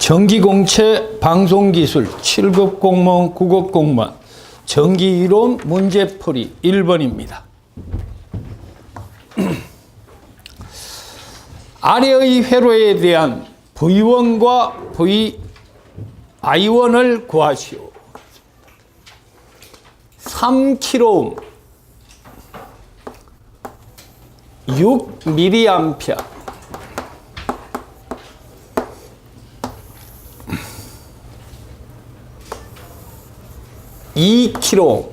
전기공채 방송기술 7급 공무원, 9급 공무원 전기이론 문제풀이 1번입니다. 아래의 회로에 대한 V1과 VI1을 구하시오. 3kΩ 6mA 2kΩ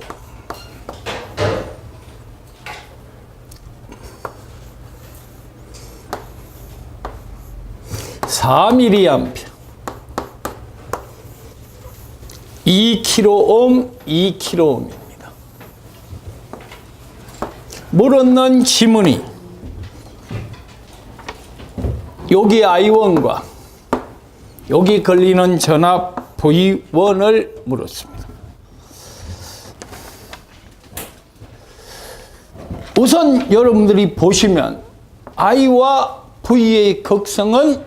4mA 2kΩ 2kΩ입니다. 물었는 지문이 여기 I1과 여기 걸리는 전압 V1을 물었습니다. 우선 여러분들이 보시면 I와 V의 극성은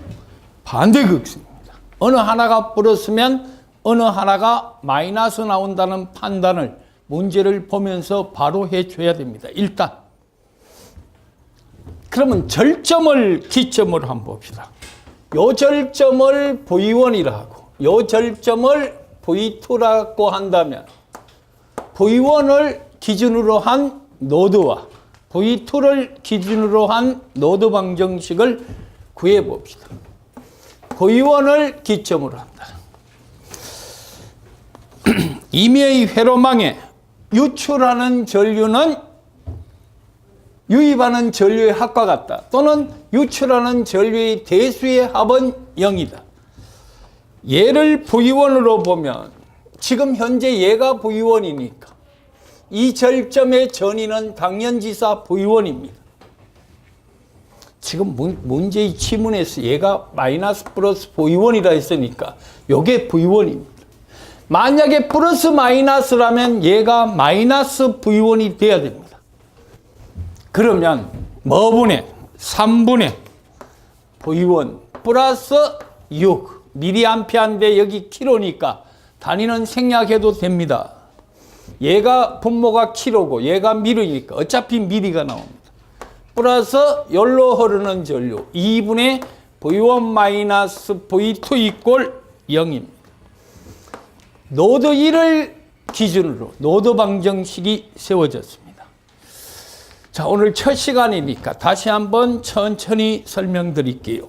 반대 극성입니다. 어느 하나가 플러스면 어느 하나가 마이너스 나온다는 판단을 문제를 보면서 바로 해줘야 됩니다. 일단 그러면 절점을 기점으로 한번 봅시다. 요 절점을 V1이라 하고 요 절점을 V2라고 한다면 V1을 기준으로 한 노드와 V2를 기준으로 한 노드 방정식을 구해 봅시다. V1을 기점으로 한다. 임의의 회로망에 유출하는 전류는 유입하는 전류의 합과 같다. 또는 유출하는 전류의 대수의 합은 0이다. 얘를 V1으로 보면 지금 현재 얘가 V1이니까 이 절점의 전위는 당연지사 V1입니다. 지금 문제의 지문에서 얘가 마이너스 플러스 V1이라 했으니까 이게 V1입니다. 만약에 플러스 마이너스라면 얘가 마이너스 V1이 돼야 됩니다. 그러면 뭐분의 3분의 V1 플러스 6 mA인데 여기 킬로니까 단위는 생략해도 됩니다. 얘가 분모가 킬로고 얘가 미리니까 어차피 미리가 나옵니다. 플러스 열로 흐르는 전류 2분의 V1 마이너스 V2 이꼴 0입니다. 노드 1을 기준으로 노드 방정식이 세워졌습니다. 자, 오늘 첫 시간이니까 다시 한번 천천히 설명드릴게요.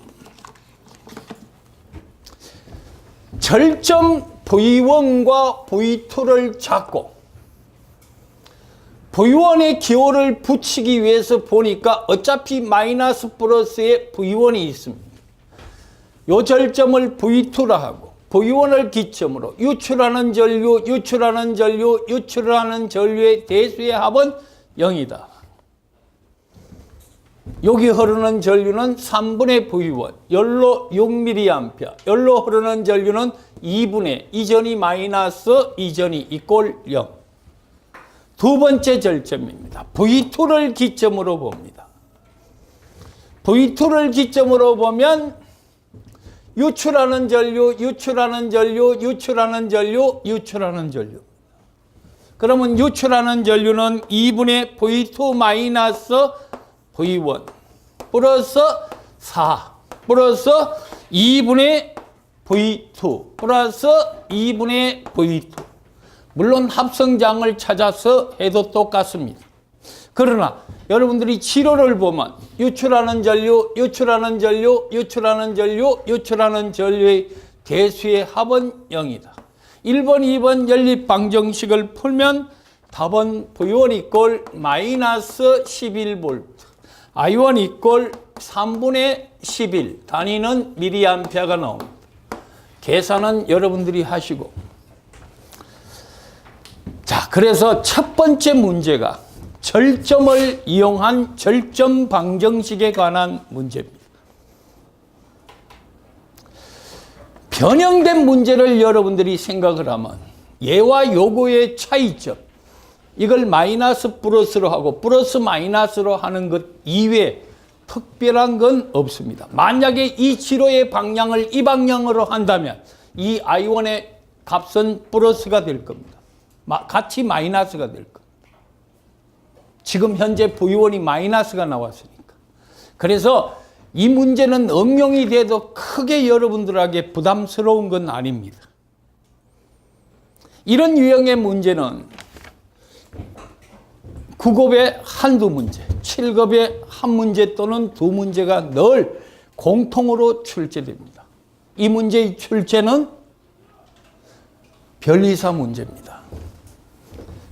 절점 V1과 V2를 잡고 V1의 기호를 붙이기 위해서 보니까 어차피 마이너스 플러스에 V1이 있습니다. 이 절점을 V2라 하고 V1을 기점으로 유출하는 전류, 유출하는 전류의 대수의 합은 0이다. 여기 흐르는 전류는 3분의 V1, 열로 6mA, 열로 흐르는 전류는 2분의 이전이 마이너스, 이전이 이꼴 0. 두 번째 절점입니다. V2를 기점으로 봅니다. V2를 기점으로 보면 유출하는 전류. 그러면 유출하는 전류는 2분의 V2 마이너스 V1 플러스 4 플러스 2분의 V2 플러스 2분의 V2. 물론 합성장을 찾아서 해도 똑같습니다. 그러나 여러분들이 지로를 보면 유출하는 전류의 대수의 합은 0이다. 1번, 2번 연립 방정식을 풀면 답은 V1 이꼴 마이너스 11V, I1 이꼴 3분의 11, 단위는 mA가 나옵니다. 계산은 여러분들이 하시고. 자, 그래서 첫 번째 문제가 절점을 이용한 절점 방정식에 관한 문제입니다. 변형된 문제를 여러분들이 생각을 하면 얘와 요거의 차이점, 이걸 마이너스 플러스로 하고 플러스 마이너스로 하는 것 이외에 특별한 건 없습니다. 만약에 이 치료의 방향을 이 방향으로 한다면 이 I1의 값은 플러스가 될 겁니다. 같이 마이너스가 될 겁니다. 지금 현재 V1이 마이너스가 나왔으니까. 그래서 이 문제는 응용이 돼도 크게 여러분들에게 부담스러운 건 아닙니다. 이런 유형의 문제는 9급에 한두 문제, 7급에 한 문제 또는 두 문제가 늘 공통으로 출제됩니다. 이 문제의 출제는 별이사 문제입니다.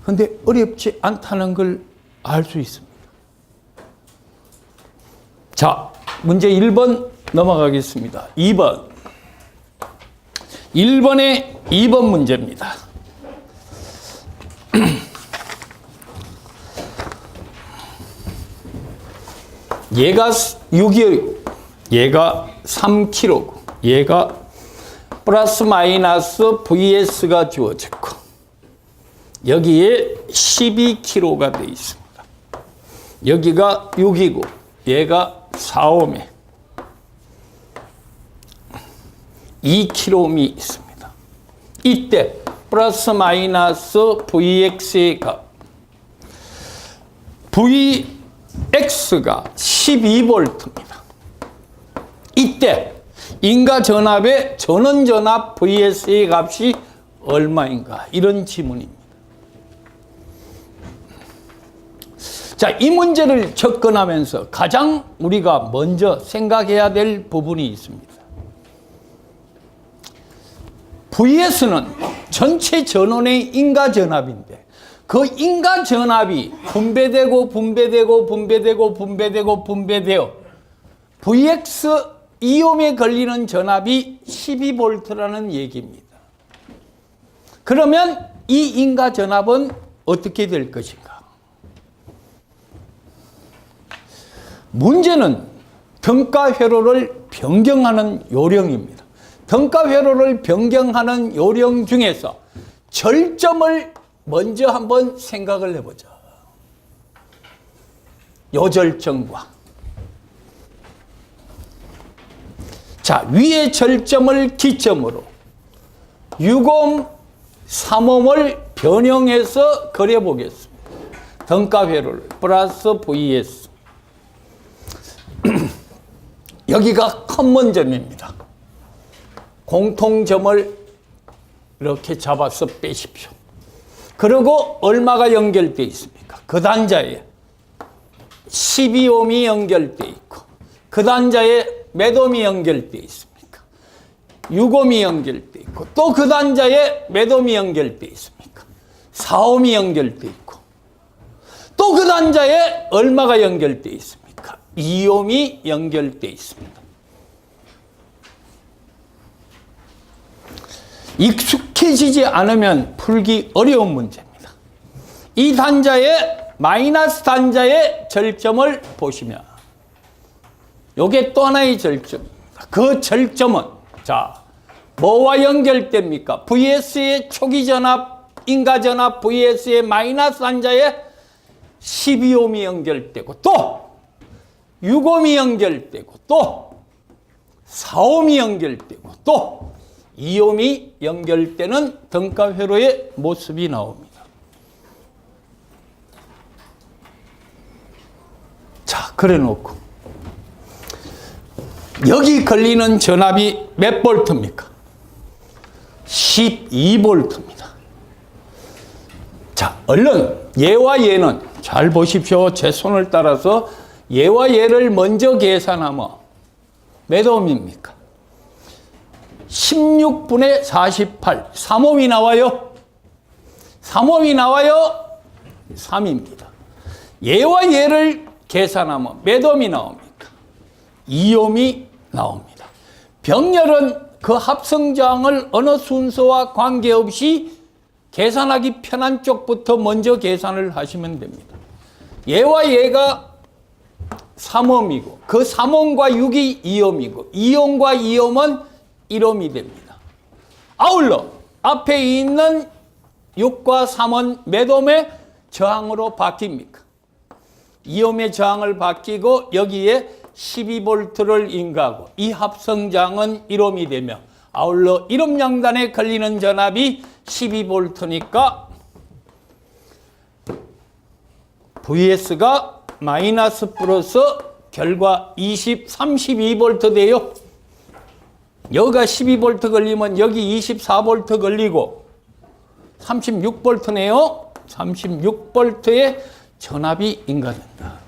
그런데 어렵지 않다는 걸 알 수 있습니다. 자, 문제 1번 넘어가겠습니다. 2번. 1번의 2번 문제입니다. 얘가 6이고 얘가 3kg고 얘가 플러스 마이너스 VS가 주어졌고 여기에 12kg가 되어 있습니다. 여기가 6이고 얘가 4옴에 2kg이 있습니다. 이때 플러스 마이너스 VX의 값 VX가 12V입니다. 이때 인과 전압의 전원 전압 VS의 값이 얼마인가? 이런 지문입니다. 자, 이 문제를 접근하면서 가장 우리가 먼저 생각해야 될 부분이 있습니다. VS는 전체 전원의 인과 전압인데 그 인과 전압이 분배되고 VX 2옴에 걸리는 전압이 12V라는 얘기입니다. 그러면 이 인과 전압은 어떻게 될 것인가? 문제는 등가 회로를 변경하는 요령입니다. 등가 회로를 변경하는 요령 중에서 절점을 먼저 한번 생각을 해보자. 요 절점과 자, 위의 절점을 기점으로 6옴, 3옴을 변형해서 그려보겠습니다. 등가 회로를 플러스 VS 여기가 컨먼점입니다. 공통점을 이렇게 잡아서 빼십시오. 그리고 얼마가 연결되어 있습니까? 그 단자에 12옴이 연결되어 있고 그 단자에 몇 옴이 연결되어 있습니까? 6옴이 연결되어 있고 또 그 단자에 몇 옴이 연결되어 있습니까? 4옴이 연결되어 있고 또 그 단자에 얼마가 연결되어 있습니까? 2옴이 연결되어 있습니다. 익숙해지지 않으면 풀기 어려운 문제입니다. 이 단자의 마이너스 단자의 절점을 보시면 이게 또 하나의 절점입니다. 그 절점은 자 뭐와 연결됩니까? VS의 초기 전압, 인가 전압 VS의 마이너스 단자에 12옴이 연결되고 또 6옴이 연결되고 또 4옴이 연결되고 또 2옴이 연결되는 등가 회로의 모습이 나옵니다. 자, 그래 놓고 여기 걸리는 전압이 몇 볼트입니까? 12V입니다. 자, 얼른 얘와 얘는 잘 보십시오. 제 손을 따라서 얘와 얘를 먼저 계산하면 몇 옴입니까? 16분의 48. 3옴이 나와요. 3옴이 나와요. 3입니다. 얘와 얘를 계산하면 몇 옴이 나옵니까? 2옴이 나옵니다. 병렬은 그 합성저항을 어느 순서와 관계없이 계산하기 편한 쪽부터 먼저 계산을 하시면 됩니다. 얘와 얘가 3옴이고 그 3옴과 6이 2옴이고 2옴과 2옴은 1옴이 됩니다. 아울러 앞에 있는 6과 3은 몇 옴의 저항으로 바뀝니까? 2옴의 저항을 바뀌고 여기에 12V를 인가하고 이 합성장은 1옴이 되며 아울러 1옴 양단에 걸리는 전압이 12V니까 VS가 마이너스 플러스 결과 32V 돼요. 여기가 12V 걸리면 여기 24V 걸리고 36V네요. 36V의 전압이 인가된다.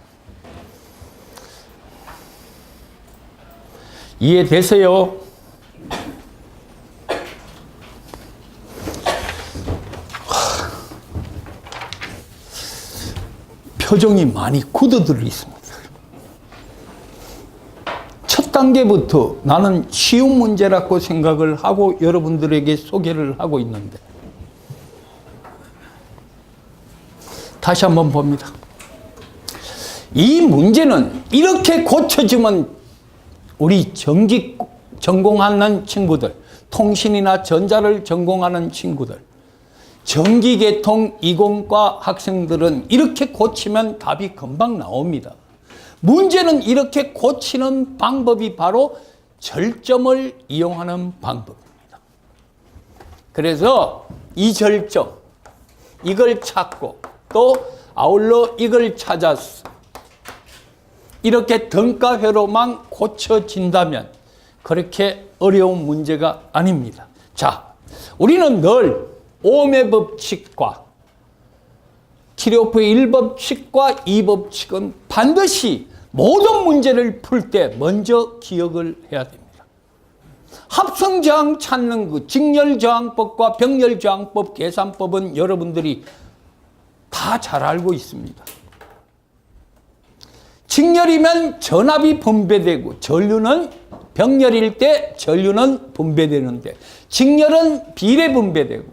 이해되세요? 표정이 많이 굳어들어 있습니다. 첫 단계부터 나는 쉬운 문제라고 생각을 하고 여러분들에게 소개를 하고 있는데 다시 한번 봅니다. 이 문제는 이렇게 고쳐지면 우리 전기 전공하는 친구들, 통신이나 전자를 전공하는 친구들, 전기계통 이공과 학생들은 이렇게 고치면 답이 금방 나옵니다. 문제는 이렇게 고치는 방법이 바로 절점을 이용하는 방법입니다. 그래서 이 절점, 이걸 찾고 또 아울러 이걸 찾아서 이렇게 등가회로만 고쳐진다면 그렇게 어려운 문제가 아닙니다. 자, 우리는 늘 오음의 법칙과 키르호프의 1법칙과 2법칙은 반드시 모든 문제를 풀 때 먼저 기억을 해야 됩니다. 합성저항 찾는 그 직렬저항법과 병렬저항법 계산법은 여러분들이 다 잘 알고 있습니다. 직렬이면 전압이 분배되고 전류는 병렬일 때 전류는 분배되는데 직렬은 비례 분배되고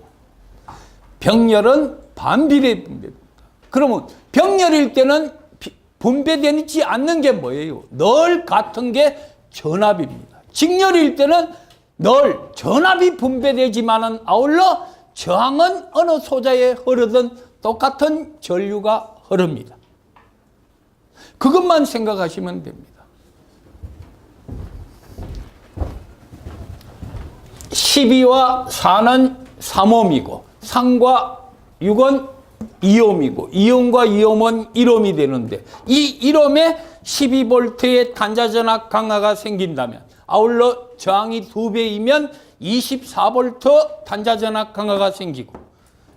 병렬은 반비례 분배됩니다. 그러면 병렬일 때는 분배되지 않는 게 뭐예요? 늘 같은 게 전압입니다. 직렬일 때는 늘 전압이 분배되지만은 아울러 저항은 어느 소자에 흐르든 똑같은 전류가 흐릅니다. 그것만 생각하시면 됩니다. 12와 4는 3옴이고 3과 6은 2옴이고 2옴과 2옴은 1옴이 되는데 이 1옴에 12V의 단자전압 강화가 생긴다면 아울러 저항이 2배이면 24V 단자전압 강화가 생기고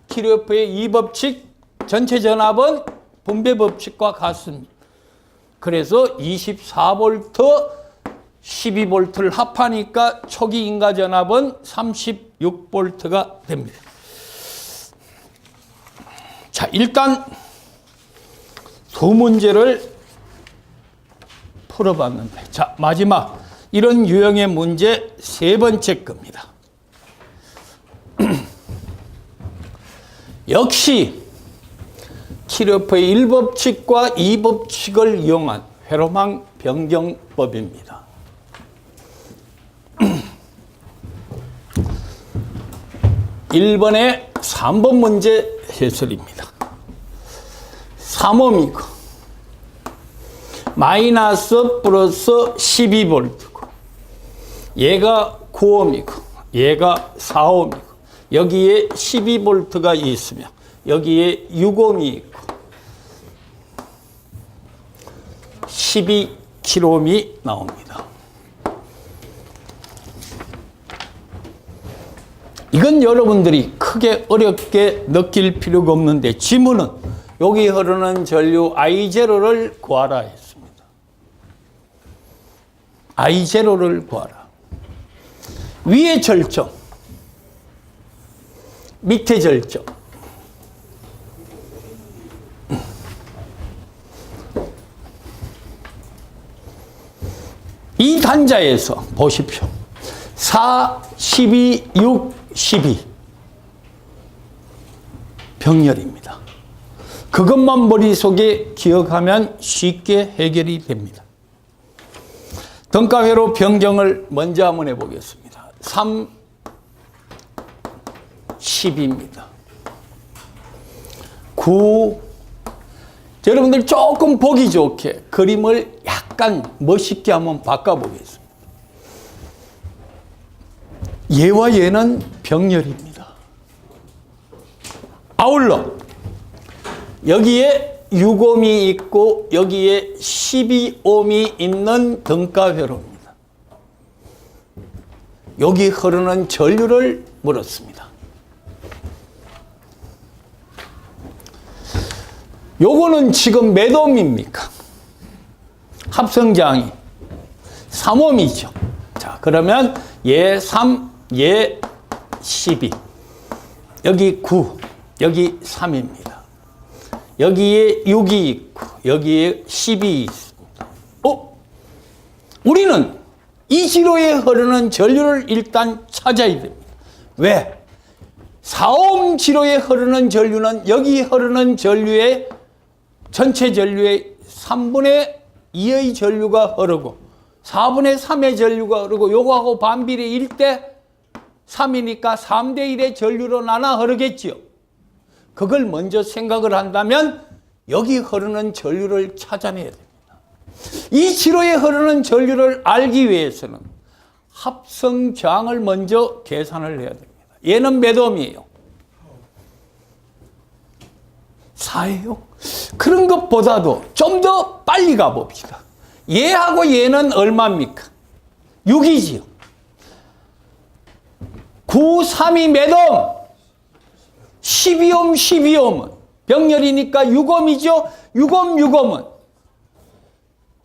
키르호프의 2법칙 전체 전압은 분배 법칙과 같습니다. 그래서 24V 12V를 합하니까 초기 인가 전압은 36V가 됩니다. 자, 일단 두 문제를 풀어봤는데, 자, 마지막 이런 유형의 문제 세 번째 겁니다. 역시 키르호프의 1법칙과 2법칙을 이용한 회로망 변경법입니다. 1번의 3번 문제 해설입니다. 3옴이고 마이너스 플러스 12V고 얘가 9옴이고 얘가 4옴이고 여기에 12V가 있으며 여기에 6옴이 있고 12kΩ이 나옵니다. 이건 여러분들이 크게 어렵게 느낄 필요가 없는데 지문은 여기 흐르는 전류 I0를 구하라 했습니다. I0를 구하라. 위에 절점, 밑에 절점. 이 단자에서 보십시오. 4, 12, 6, 12 병렬입니다. 그것만 머릿속에 기억하면 쉽게 해결이 됩니다. 등가회로 변경을 먼저 한번 해보겠습니다. 3, 10입니다. 9, 여러분들 조금 보기 좋게 그림을 약간 약간 멋있게 한번 바꿔보겠습니다. 얘와 얘는 병렬입니다. 아울러 여기에 6옴이 있고 여기에 12옴이 있는 등가회로입니다. 여기 흐르는 전류를 물었습니다. 요거는 지금 몇 옴입니까? 합성장이 3옴이죠. 자, 그러면 얘 3, 얘 12. 여기 9, 여기 3입니다. 여기에 6이 있고 여기에 10이 있습니다. 우리는 이 지로에 흐르는 전류를 일단 찾아야 됩니다. 왜? 4옴 지로에 흐르는 전류는 여기 흐르는 전류의 전체 전류의 3분의 2의 전류가 흐르고 4분의 3의 전류가 흐르고 요거하고 반비례 1대 3이니까 3대 1의 전류로 나눠 흐르겠지요. 그걸 먼저 생각을 한다면 여기 흐르는 전류를 찾아내야 됩니다. 이 지로에 흐르는 전류를 알기 위해서는 합성장을 먼저 계산을 해야 됩니다. 얘는 몇 옴이에요? 4예요? 그런 것보다도 좀 더 빨리 가봅시다. 얘하고 얘는 얼마입니까? 6이지요. 9, 3이 몇 옴? 12옴, 12옴은 병렬이니까 6옴이죠. 6옴, 6옴은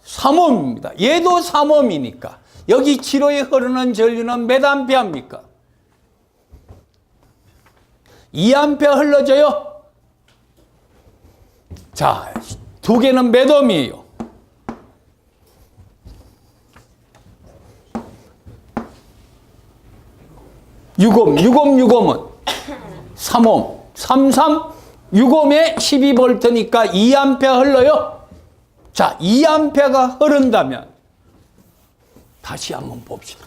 3옴입니다. 얘도 3옴이니까 여기 지로에 흐르는 전류는 몇 암페어입니까? 2암페어 흘러져요. 자, 두 개는 몇 옴이에요? 6옴, 6옴은 3옴, 6옴에 12V니까 2A 흘러요. 자, 2A가 흐른다면 다시 한번 봅시다.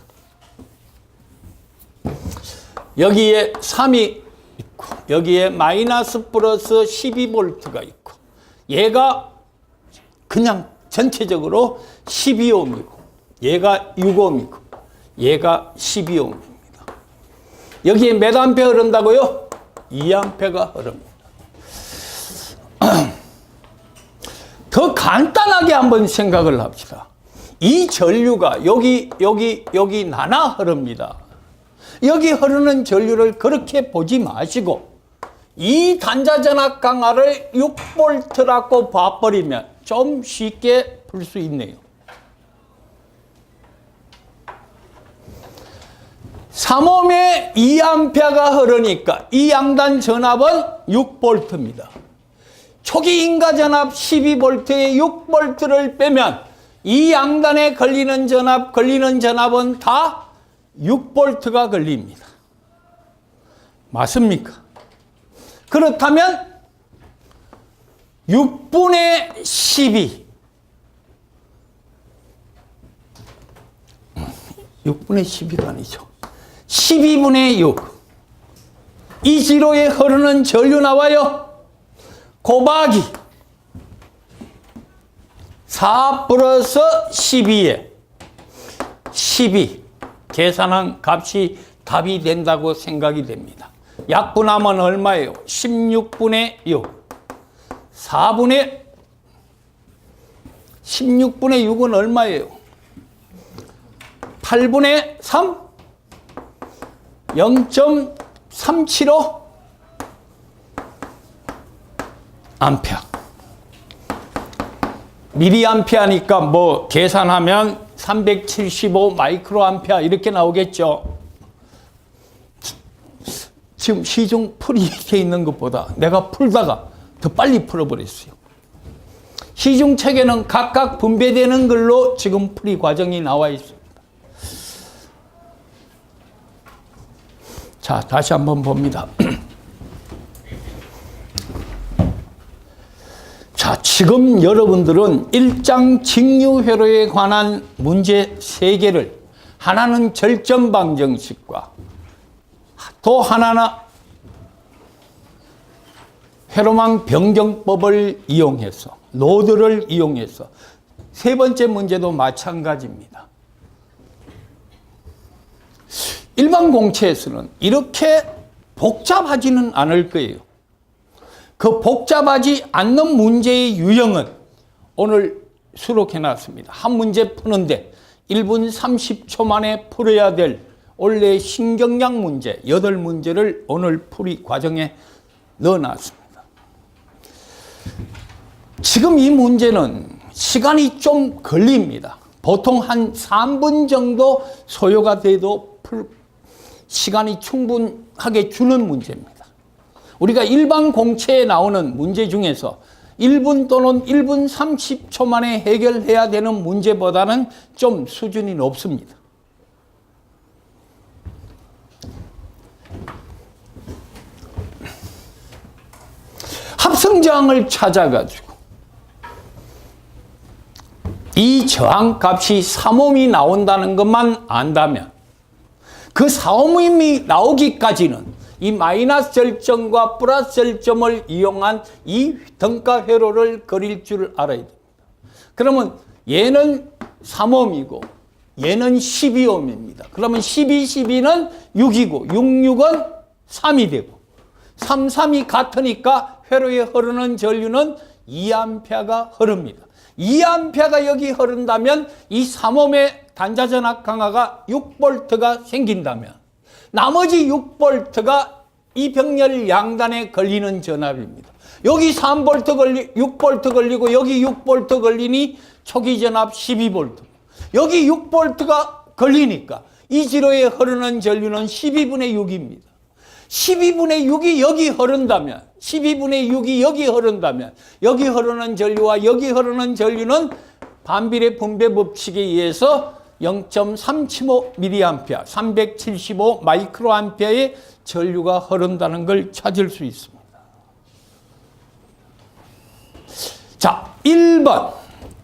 여기에 3이 있고 여기에 마이너스 플러스 12V가 있고 얘가 그냥 전체적으로 12옴이고 얘가 6옴이고 얘가 12옴입니다. 여기에 몇 암페어 흐른다고요? 2암페어가 흐릅니다. 더 간단하게 한번 생각을 합시다. 이 전류가 여기 나눠 흐릅니다. 여기 흐르는 전류를 그렇게 보지 마시고 이 단자전압 강화를 6V라고 봐버리면 좀 쉽게 풀 수 있네요. 3옴에 2A가 흐르니까 이 양단 전압은 6V입니다. 초기 인가전압 12V에 6V를 빼면 이 양단에 걸리는 전압은 다 6V가 걸립니다. 맞습니까? 그렇다면 6분의 12 6분의 12가 아니죠. 12분의 6 이 지로에 흐르는 전류 나와요. 곱하기 4 플러스 12에 12 계산한 값이 답이 된다고 생각이 됩니다. 약분하면 얼마예요? 16분의 6 16분의 6은 얼마예요? 8분의 3 0.375 암페어. 미리암페어니까 뭐 계산하면 375 마이크로 암페어 이렇게 나오겠죠. 지금 시중 풀이 이렇게 있는 것보다 내가 풀다가 더 빨리 풀어버렸어요. 시중 책에는 각각 분배되는 걸로 지금 풀이 과정이 나와 있습니다. 자, 다시 한번 봅니다. 자, 지금 여러분들은 1장 직류회로에 관한 문제 3개를 하나는 절전방정식과 또 하나는 회로망 변경법을 이용해서 로드를 이용해서 세 번째 문제도 마찬가지입니다. 일반 공채에서는 이렇게 복잡하지는 않을 거예요. 그 복잡하지 않는 문제의 유형은 오늘 수록해 놨습니다. 한 문제 푸는데 1분 30초 만에 풀어야 될 원래 신경약 문제 8문제를 오늘 풀이 과정에 넣어놨습니다. 지금 이 문제는 시간이 좀 걸립니다. 보통 한 3분 정도 소요가 돼도 시간이 충분하게 주는 문제입니다. 우리가 일반 공채에 나오는 문제 중에서 1분 또는 1분 30초 만에 해결해야 되는 문제보다는 좀 수준이 높습니다. 합성저항을 찾아가지고 이 저항값이 3옴이 나온다는 것만 안다면 그 4옴이 나오기까지는 이 마이너스 절점과 플러스 절점을 이용한 이 등가 회로를 그릴 줄 알아야 됩니다. 그러면 얘는 3옴이고 얘는 12옴입니다. 그러면 12, 12는 6이고 6, 6은 3이 되고 3, 3이 같으니까 회로에 흐르는 전류는 2A가 흐릅니다. 2A가 여기 흐른다면 이 3옴의 단자전압 강화가 6V가 생긴다면 나머지 6V가 이 병렬 양단에 걸리는 전압입니다. 여기 3V 6V 걸리고 여기 6V 걸리니 초기 전압 12V. 여기 6V가 걸리니까 이 지로에 흐르는 전류는 12분의 6입니다. 12분의 6이 여기 흐른다면 12분의 6이 여기 흐른다면 여기 흐르는 전류와 여기 흐르는 전류는 반비례 분배 법칙에 의해서 0.375mA, 375 마이크로암페어의 전류가 흐른다는 걸 찾을 수 있습니다. 자, 1번,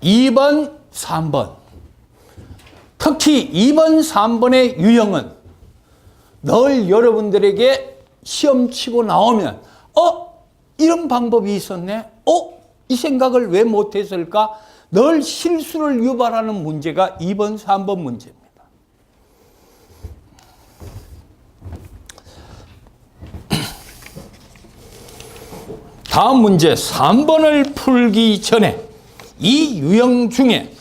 2번, 3번. 특히 2번, 3번의 유형은 늘 여러분들에게 시험 치고 나오면 이런 방법이 있었네? 이 생각을 왜 못했을까? 늘 실수를 유발하는 문제가 2번, 3번 문제입니다. 다음 문제 3번을 풀기 전에 이 유형 중에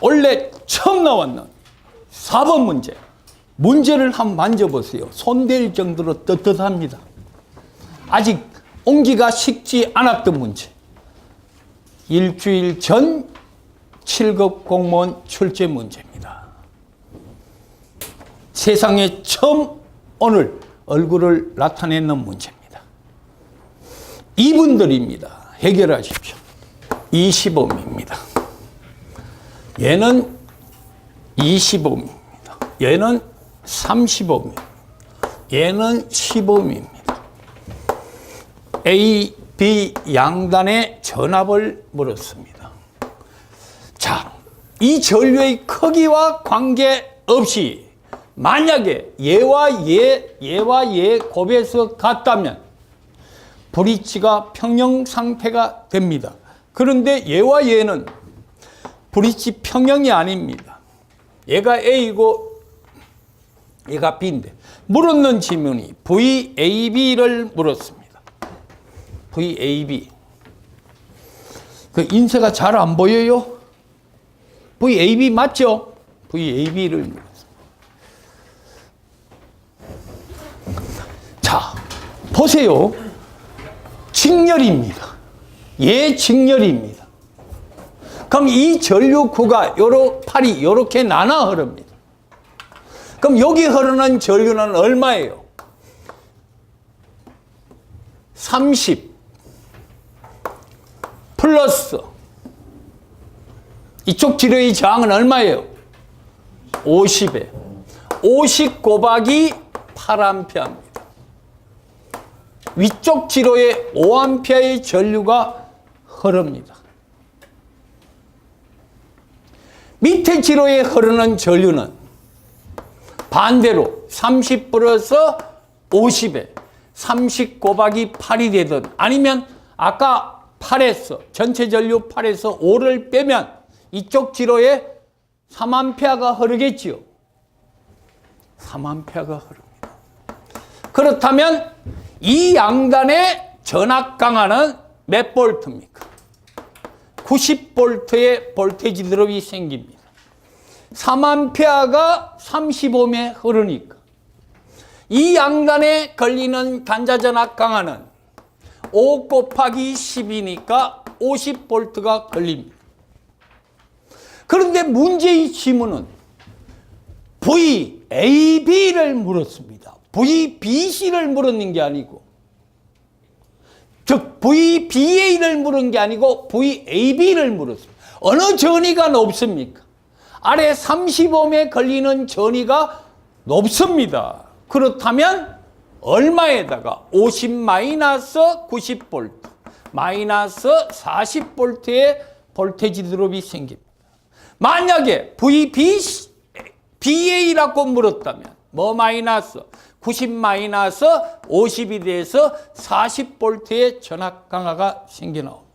원래 처음 나왔는 4번 문제. 문제를 한번 만져보세요. 손댈 정도로 떳떳합니다. 아직 옹기가 식지 않았던 문제. 일주일 전 7급 공무원 출제 문제입니다. 세상에 처음 오늘 얼굴을 나타내는 문제입니다. 이분들입니다. 해결하십시오. 20옴입니다. 얘는 20옴입니다. 얘는 30옴입니다. 얘는 10옴입니다. A, B 양단의 전압을 물었습니다. 자, 이 전류의 크기와 관계없이 만약에 얘와 얘 곱해서 같다면 브릿지가 평형 상태가 됩니다. 그런데 얘와 얘는 브릿지 평형이 아닙니다. 얘가 A이고 얘가 B인데 물었는 질문이 VAB를 물었습니다. VAB. 그 인쇄가 잘 안 보여요? VAB 맞죠? VAB를 물었습니다. 자, 보세요. 직렬입니다. 얘 직렬입니다. 그럼 이 전류구가 팔이 이렇게 나눠 흐릅니다. 그럼 여기 흐르는 전류는 얼마예요? 30 플러스 이쪽 지뢰의 저항은 얼마예요? 50에 50 곱하기 8A입니다. 위쪽 지로에 5A의 전류가 흐릅니다. 밑에 지로에 흐르는 전류는 반대로 30 플러스 50에 30 곱하기 8이 되든 아니면 아까 8에서 전체 전류 8에서 5를 빼면 이쪽 지로에 3A가 흐르겠지요. 3A가 흐릅니다. 그렇다면 이 양단의 전압 강하는 몇 볼트입니까? 90볼트의 볼테이지 드롭이 생깁니다. 3A가 35매 흐르니까 이 양단에 걸리는 단자전압 강하는 5 곱하기 10이니까 50볼트가 걸립니다. 그런데 문제의 지문은 VAB를 물었습니다. VBC를 물었는 게 아니고, 즉 VBA를 물은 게 아니고 VAB를 물었습니다. 어느 전위가 높습니까? 아래 35매 걸리는 전위가 높습니다. 그렇다면 얼마에다가 50 마이너스 90볼트 마이너스 40볼트의 볼테이지 드롭이 생깁니다. 만약에 VBA라고 물었다면 뭐 마이너스 90 마이너스 50이 돼서 40볼트의 전압 강화가 생겨나옵니다.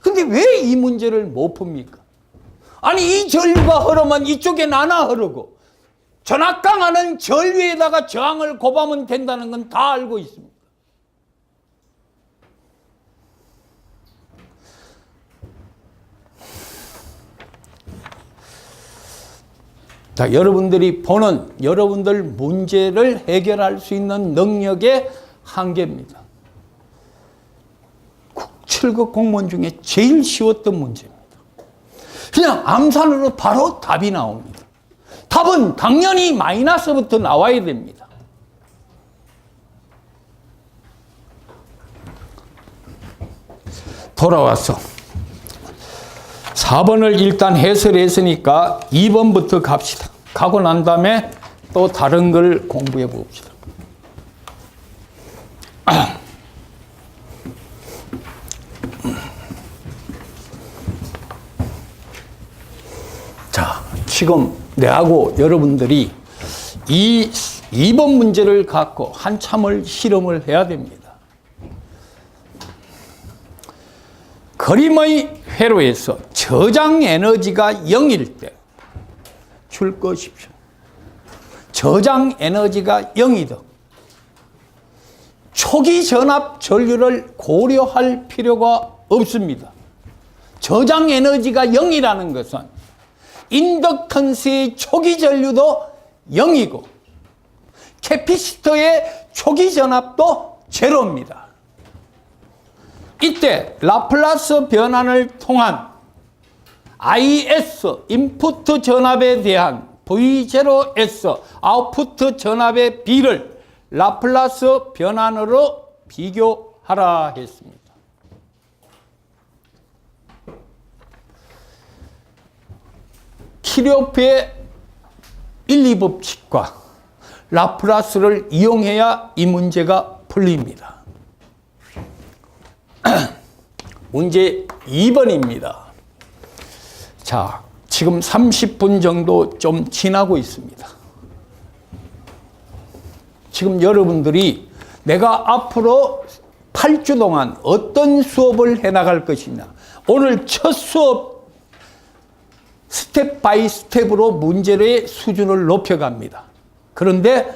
근데 왜 이 문제를 못 풉니까? 아니 이 전류가 흐르면 이쪽에 나눠 흐르고 전압 강화는 전류에다가 저항을 곱하면 된다는 건 다 알고 있습니다. 자, 여러분들이 보는 여러분들 문제를 해결할 수 있는 능력의 한계입니다. 7급 공무원 중에 제일 쉬웠던 문제입니다. 그냥 암산으로 바로 답이 나옵니다. 답은 당연히 마이너스부터 나와야 됩니다. 돌아와서 4번을 일단 해설했으니까 2번부터 갑시다. 가고 난 다음에 또 다른 걸 공부해 봅시다. 자, 지금 내하고 여러분들이 이 2번 문제를 갖고 한참을 실험을 해야 됩니다. 그림의 회로에서 저장 에너지가 0일 때 줄 것이십시오. 저장 에너지가 0이다. 초기 전압 전류를 고려할 필요가 없습니다. 저장 에너지가 0이라는 것은 인덕턴스의 초기 전류도 0이고 캐피시터의 초기 전압도 제로입니다. 이때 라플라스 변환을 통한 IS 인풋 전압에 대한 V0S 아웃풋 전압의 B를 라플라스 변환으로 비교하라 했습니다. 키르호프의 1, 2법칙과 라플라스를 이용해야 이 문제가 풀립니다. 문제 2번입니다. 자, 지금 30분 정도 좀 지나고 있습니다. 지금 여러분들이 내가 앞으로 8주 동안 어떤 수업을 해나갈 것이냐. 오늘 첫 수업 스텝 바이 스텝으로 문제의 수준을 높여갑니다. 그런데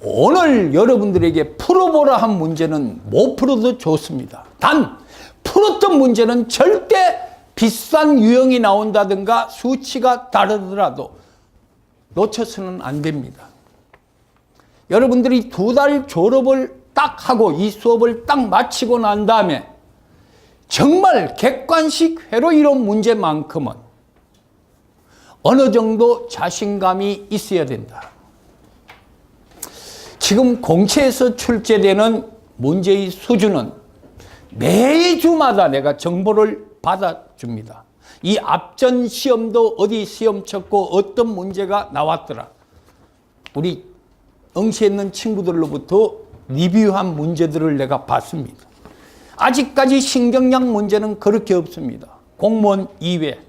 오늘 여러분들에게 풀어보라 한 문제는 못 풀어도 좋습니다. 단 풀었던 문제는 절대 비싼 유형이 나온다든가 수치가 다르더라도 놓쳐서는 안 됩니다. 여러분들이 2달 졸업을 딱 하고 이 수업을 딱 마치고 난 다음에 정말 객관식 회로 이론 문제만큼은 어느 정도 자신감이 있어야 된다. 지금 공채에서 출제되는 문제의 수준은 매주마다 내가 정보를 받아줍니다. 이 앞전 시험도 어디 시험 쳤고 어떤 문제가 나왔더라. 우리 응시했는 친구들로부터 리뷰한 문제들을 내가 봤습니다. 아직까지 신경량 문제는 그렇게 없습니다. 공무원 이외.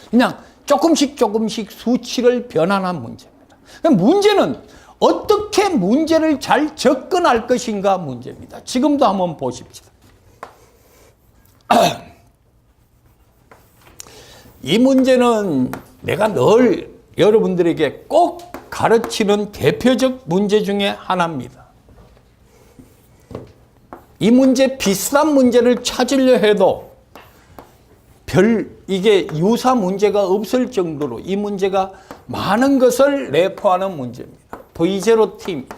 그냥 조금씩 수치를 변환한 문제입니다. 문제는 어떻게 문제를 잘 접근할 것인가 문제입니다. 지금도 한번 보십시다. 이 문제는 내가 늘 여러분들에게 꼭 가르치는 대표적 문제 중에 하나입니다. 이 문제, 비슷한 문제를 찾으려 해도 이게 유사 문제가 없을 정도로 이 문제가 많은 것을 내포하는 문제입니다. V0t입니다.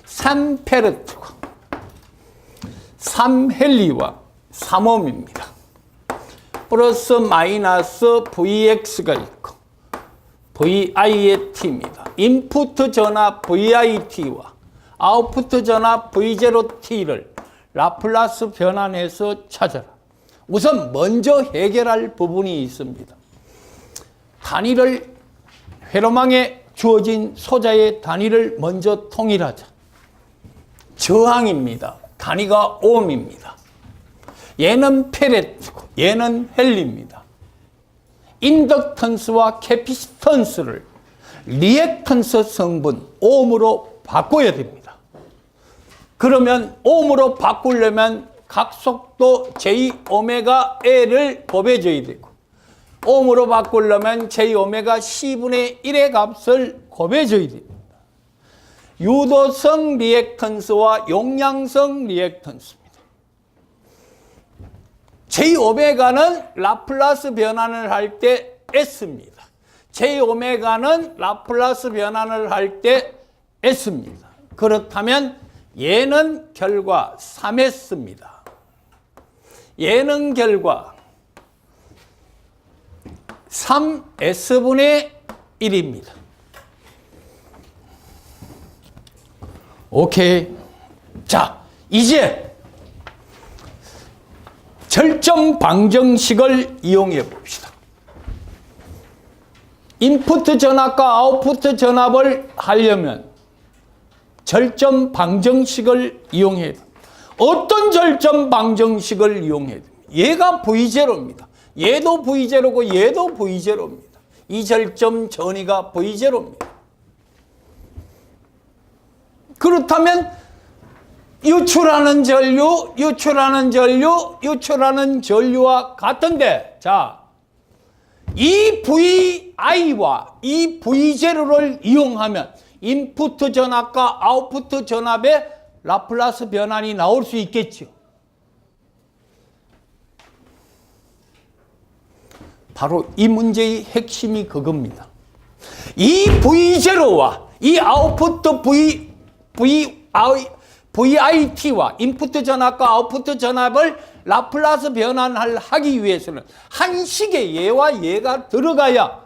3페르트와 3헬리와 3옴입니다. 플러스 마이너스 Vx가 있고 VI의 t입니다. 인풋 전압 VIt와 아웃풋 전압 V0t를 라플라스 변환해서 찾아라. 우선 먼저 해결할 부분이 있습니다. 단위를 회로망에 주어진 소자의 단위를 먼저 통일하자. 저항입니다. 단위가 옴입니다. 얘는 페레트고 얘는 헬리입니다. 인덕턴스와 캐피시턴스를 리액턴스 성분 옴으로 바꿔야 됩니다. 그러면 옴으로 바꾸려면 각속도 J오메가L을 곱해줘야 되고 옴으로 바꾸려면 J오메가 C분의 1의 값을 곱해줘야 됩니다. 유도성 리액턴스와 용량성 리액턴스입니다. J오메가는 라플라스 변환을 할 때 S입니다. J오메가는 라플라스 변환을 할 때 S입니다. 그렇다면 얘는 결과 3S입니다. 얘는 결과 3S분의 1입니다. 오케이. 자, 이제 절점 방정식을 이용해 봅시다. 인풋 전압과 아웃풋 전압을 하려면 절점 방정식을 이용해야 됩니다. 어떤 절점 방정식을 이용해야 됩니다. 얘가 V0입니다. 얘도 V0고 얘도 V0입니다. 이 절점 전위가 V0입니다. 그렇다면 유출하는 전류, 유출하는 전류, 유출하는 전류와 같은데, 자, 이 VI와 이 V0를 이용하면 인풋 전압과 아웃풋 전압의 라플라스 변환이 나올 수 있겠죠. 바로 이 문제의 핵심이 그겁니다. 이 V0와 이 아웃풋 VIT와 인풋 전압과 아웃풋 전압을 라플라스 변환을 하기 위해서는 한 식의 얘와 얘가 들어가야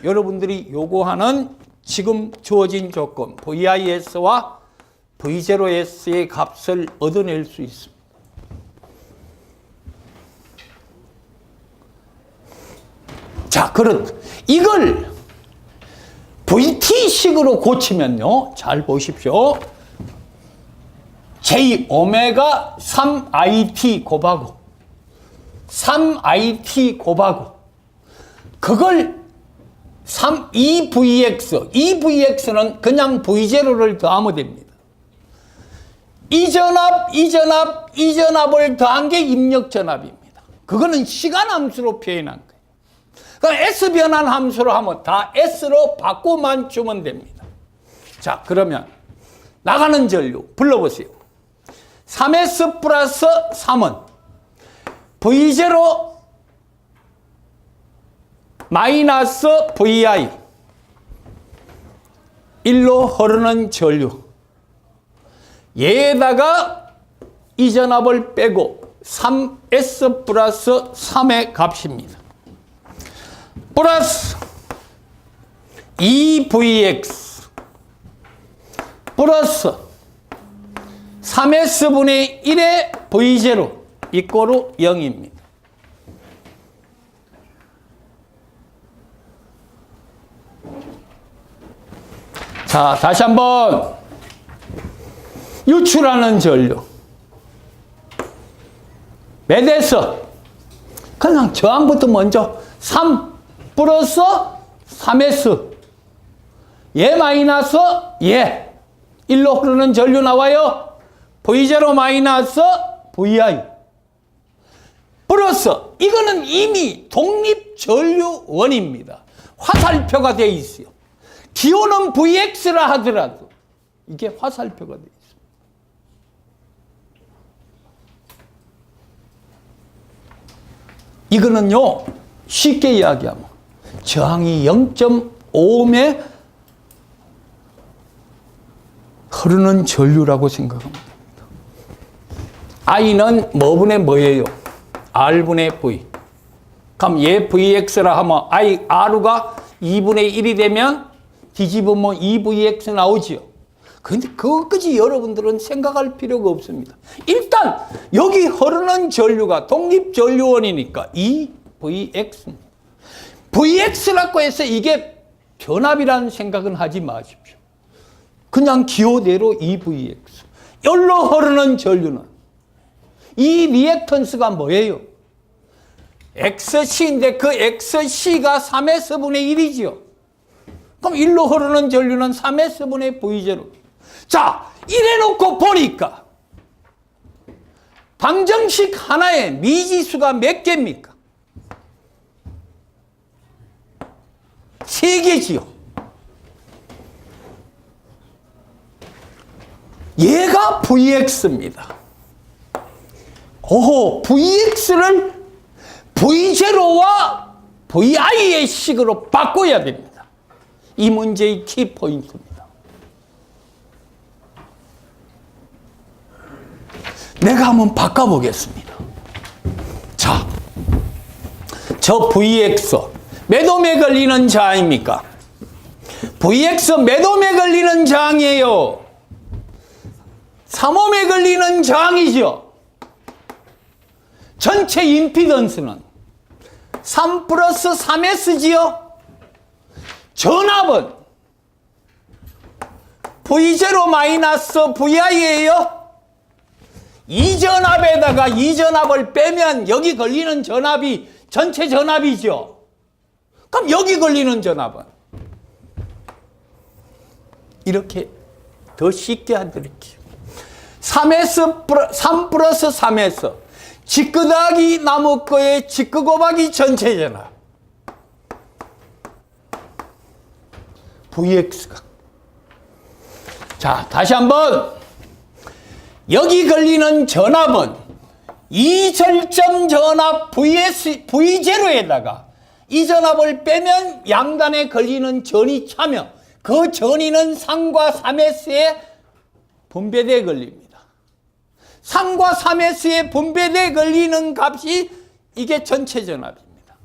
여러분들이 요구하는 지금 주어진 조건 VIS와 V0S의 값을 얻어낼 수 있습니다. 자, 이걸 VT식으로 고치면요. 잘 보십시오. J오메가 3IT 곱하고 3IT 곱하고 그걸 2VX, 2VX는 그냥 V0를 더하면 됩니다. 이 전압을 더한 게 입력 전압입니다. 그거는 시간 함수로 표현한 거예요. 그러니까 S 변환 함수로 하면 다 S로 바꿔만 주면 됩니다. 자, 그러면 나가는 전류 불러보세요. 3S 플러스 3은 V0 마이너스 VI 1로 흐르는 전류. 얘에다가 이 전압을 빼고 3S 플러스 3의 값입니다. 플러스 2VX 플러스 3S분의 1의 V0 이꼬르 0입니다. 자, 다시 한번 유출하는 전류 매대서 그냥 저항부터 먼저 3 플러스 3S 얘 마이너스 얘 1로 흐르는 전류 나와요. V0 마이너스 VI 플러스 이거는 이미 독립전류원입니다. 화살표가 되어 있어요. 기호는 Vx라 하더라도 이게 화살표가 되어 있어요. 이거는요, 쉽게 이야기하면 저항이 0.5옴에 흐르는 전류라고 생각하면 됩니다. I는 뭐분의 뭐예요? R분의 V. 그럼 얘 Vx라 하면 R가 2분의 1이 되면 뒤집으면 2Vx 나오지요. 근데 그것까지 여러분들은 생각할 필요가 없습니다. 일단 여기 흐르는 전류가 독립전류원이니까 2Vx입니다. Vx라고 해서 이게 변압이라는 생각은 하지 마십시오. 그냥 기호대로 2Vx. 여기로 흐르는 전류는 이 리액턴스가 뭐예요? XC인데 그 XC가 3S분의 1이죠. 그럼 1로 흐르는 전류는 3S분의 V0. 자, 이래놓고 보니까 방정식 하나에 미지수가 몇 개입니까? 3개지요. 얘가 Vx입니다. 오호, Vx를 V0와 VI의 식으로 바꿔야 됩니다. 이 문제의 키포인트입니다. 내가 한번 바꿔보겠습니다. 자, 저 Vx 몇 옴에 걸리는 저항입니까? Vx 몇 옴에 걸리는 저항이에요? 3옴에 걸리는 저항이죠. 전체 임피던스는 3 플러스 3S지요. 전압은 V0 마이너스 VI예요. 이 전압에다가 이 전압을 빼면 여기 걸리는 전압이 전체 전압이죠. 그럼 여기 걸리는 전압은 이렇게 더 쉽게 해드릴게요. 3 플러스 3S 직구 더하기 나무 거의 직구 곱하기 전체 전압 Vx가. 자, 다시 한번 여기 걸리는 전압은 이 절점 전압 V0에다가 이 전압을 빼면 양단에 걸리는 전이 차며 그 전이는 3과 3S에 분배대에 걸립니다. 3과 3S에 분배대에 걸리는 값이 이게 전체 전압입니다.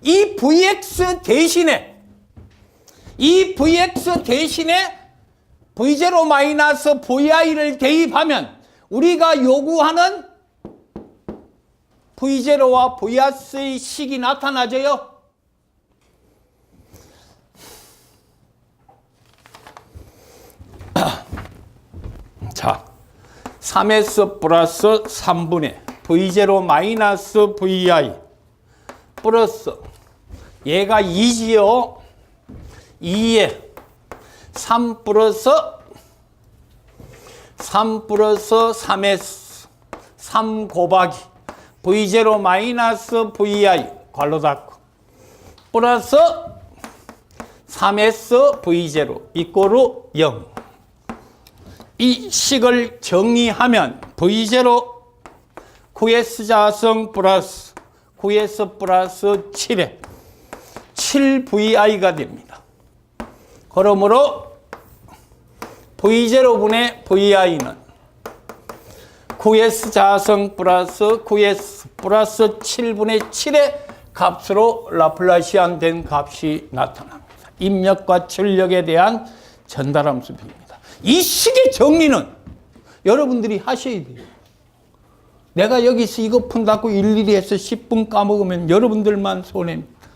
이 Vx 대신에 V0 마이너스 VI를 대입하면 우리가 요구하는 V0와 Vs의 식이 나타나져요. 자, 3S 플러스 3분의 V0 마이너스 VI 플러스 얘가 2지요. 2에 3 플러스 3S 3 곱하기 V0 마이너스 VI 괄호 닫고 플러스 3S V0 이꼬르 0. 이 식을 정리하면 V0 9S 자성 플러스 9S 플러스 7에 7VI가 됩니다. 그러므로 V0분의 VI는 9S 자성 플러스 9S 플러스 7분의 7의 값으로 라플라시안 된 값이 나타납니다. 입력과 출력에 대한 전달함수비입니다. 이 식의 정리는 여러분들이 하셔야 돼요. 내가 여기서 이거 푼다고 일일이 해서 10분 까먹으면 여러분들만 손해입니다.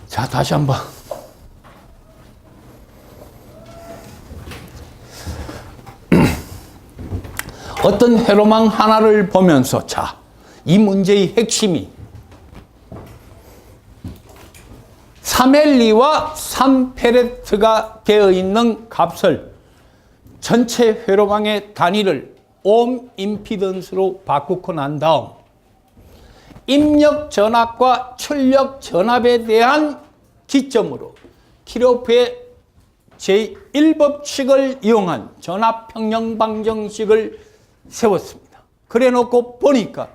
자, 다시 한번. 어떤 회로망 하나를 보면서 자, 이 문제의 핵심이 3L리와 3페레트가 되어 있는 값을 전체 회로망의 단위를 옴 임피던스로 바꾸고 난 다음 입력 전압과 출력 전압에 대한 기점으로 키르호프의 제1법칙을 이용한 전압 평형 방정식을 세웠습니다. 그래 놓고 보니까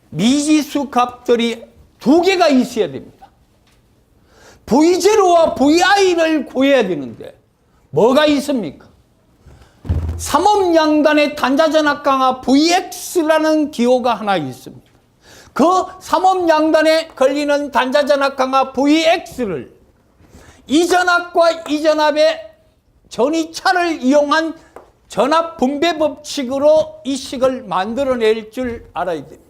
미지수 값들이 두 개가 있어야 됩니다. V0와 VI를 구해야 되는데 뭐가 있습니까? 삼업양단의 단자전압 강하 Vx라는 기호가 하나 있습니다. 그 삼업양단에 걸리는 단자전압 강하 Vx를 이 전압과 이 전압의 전이차를 이용한 전압 분배 법칙으로 이 식을 만들어낼 줄 알아야 됩니다.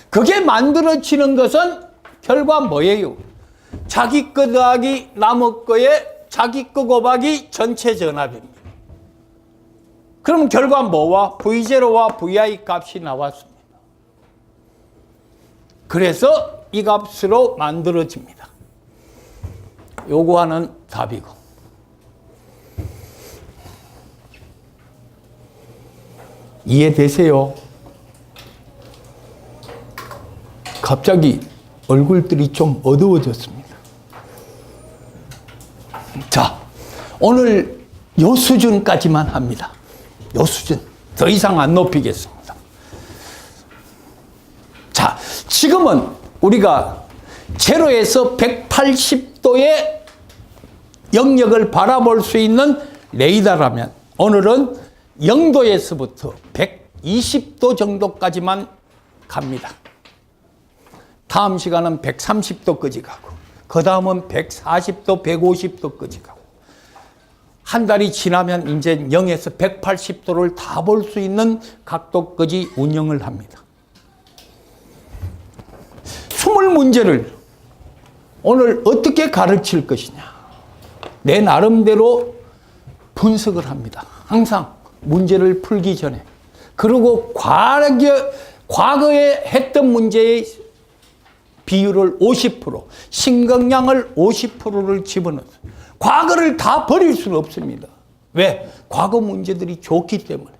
그게 만들어지는 것은 결과 뭐예요? 자기 거 더하기 남의 거에 자기 거 곱하기 전체 전압입니다. 그럼 결과 뭐와? V0와 VI 값이 나왔습니다. 그래서 이 값으로 만들어집니다. 요구하는 답이고. 이해되세요? 갑자기 얼굴들이 좀 어두워졌습니다. 자, 오늘 요 수준까지만 합니다. 요 수준. 더 이상 안 높이겠습니다. 자, 지금은 우리가 제로에서 180도의 영역을 바라볼 수 있는 레이더라면 오늘은 0도에서부터 120도 정도까지만 갑니다. 다음 시간은 130도까지 가고 그 다음은 140도, 150도까지 가고 한 달이 지나면 이제 0에서 180도를 다 볼 수 있는 각도까지 운영을 합니다. 20문제를 오늘 어떻게 가르칠 것이냐. 내 나름대로 분석을 합니다. 항상 문제를 풀기 전에. 그리고 과거에 했던 문제의 비율을 50%, 신경량을 50%를 집어넣어요. 과거를 다 버릴 수는 없습니다. 왜? 과거 문제들이 좋기 때문에.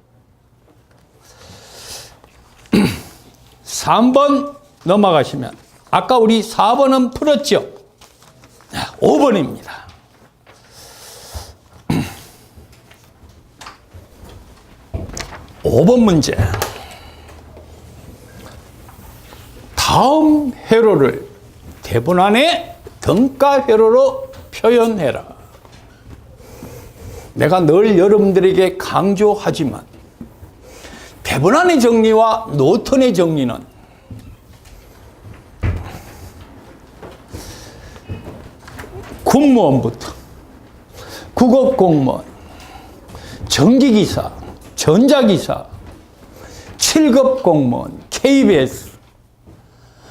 3번 넘어가시면 아까 우리 4번은 풀었죠? 5번입니다. (5번) 문제. 다음 회로를 대본 안에 등가 회로로 표현해라. 내가 늘 여러분들에게 강조하지만 대본 안의 정리와 노턴의 정리는 군무원부터 국업공무원, 전기기사, 전자기사, 7급 공무원, KBS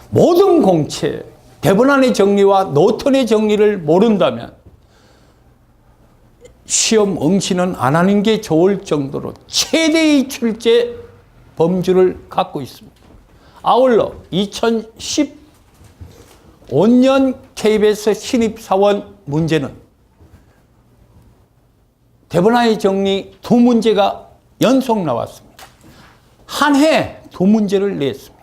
모든 공채 대본 안의 정리와 노턴의 정리를 모른다면 시험 응시는 안 하는 게 좋을 정도로 최대의 출제 범주를 갖고 있습니다. 아울러 2015년 KBS 신입사원 문제는 대본 안의 정리 2문제가 연속 나왔습니다. 한 해 2문제를 냈습니다.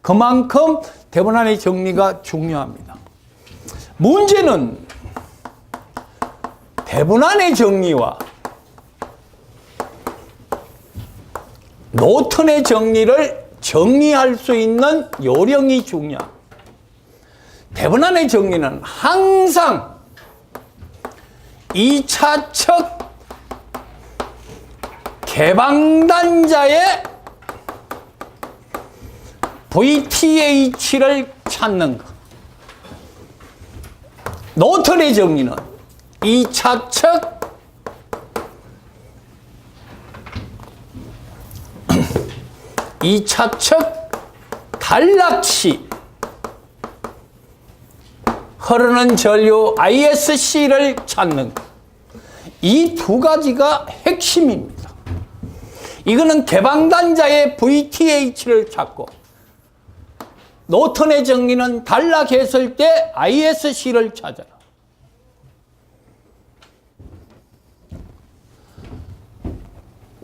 그만큼 대본 안의 정리가 중요합니다. 문제는 대본 안의 정리와 노턴의 정리를 정리할 수 있는 요령이 중요합니다. 대본 안의 정리는 항상 2차측 개방단자의 VTH를 찾는 것. 노턴의 정리는 2차측 단락시 흐르는 전류 ISC를 찾는 것. 이 두 가지가 핵심입니다. 이거는 개방단자의 VTH를 찾고 노턴의 정리는 단락했을 때 ISC를 찾아라.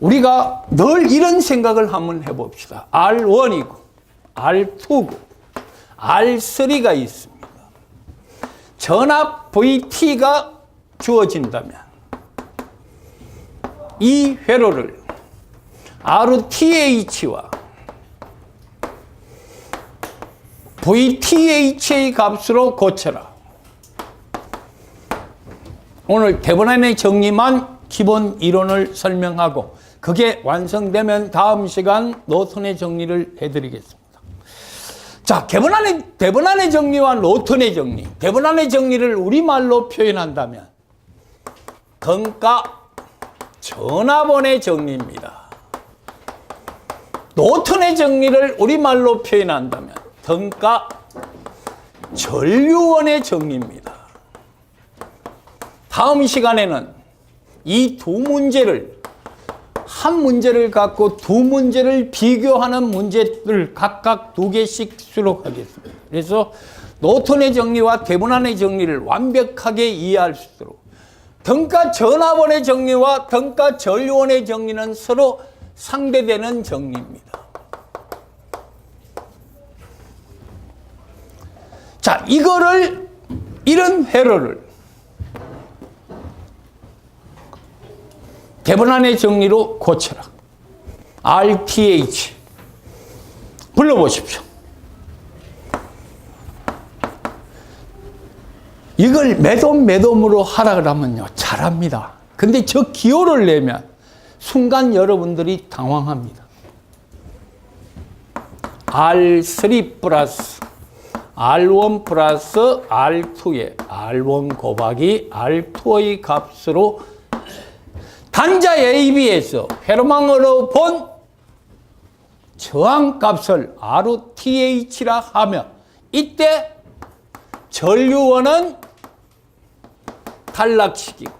우리가 늘 이런 생각을 한번 해봅시다. R1이고 R2고 R3가 있습니다. 전압 VT가 주어진다면 이 회로를 RTH와 VTH의 값으로 고쳐라. 오늘 대본안의 정리만 기본 이론을 설명하고 그게 완성되면 다음 시간 노턴의 정리를 해드리겠습니다. 자, 대본안의 정리와 노턴의 정리. 대본안의 정리를 우리말로 표현한다면 등가 전압원의 정리입니다. 노턴의 정리를 우리말로 표현한다면 등가 전류원의 정리입니다. 다음 시간에는 이 두 문제를 한 문제를 갖고 두 문제를 비교하는 문제들 각각 두 개씩 수록하겠습니다. 그래서 노턴의 정리와 대본안의 정리를 완벽하게 이해할 수 있도록 등가 전압원의 정리와 등가 전류원의 정리는 서로 상대되는 정리입니다. 자, 이런 회로를 대본안의 정리로 고쳐라. RTH 불러보십시오. 이걸 매돔으로 하라 그러면요 잘합니다. 근데 저 기호를 내면 순간 여러분들이 당황합니다. R3 플러스 R1 플러스 R2의 R1 곱하기 R2의 값으로 단자 AB에서 회로망으로 본 저항값을 RTH라 하며 이때 전류원은 탈락시키고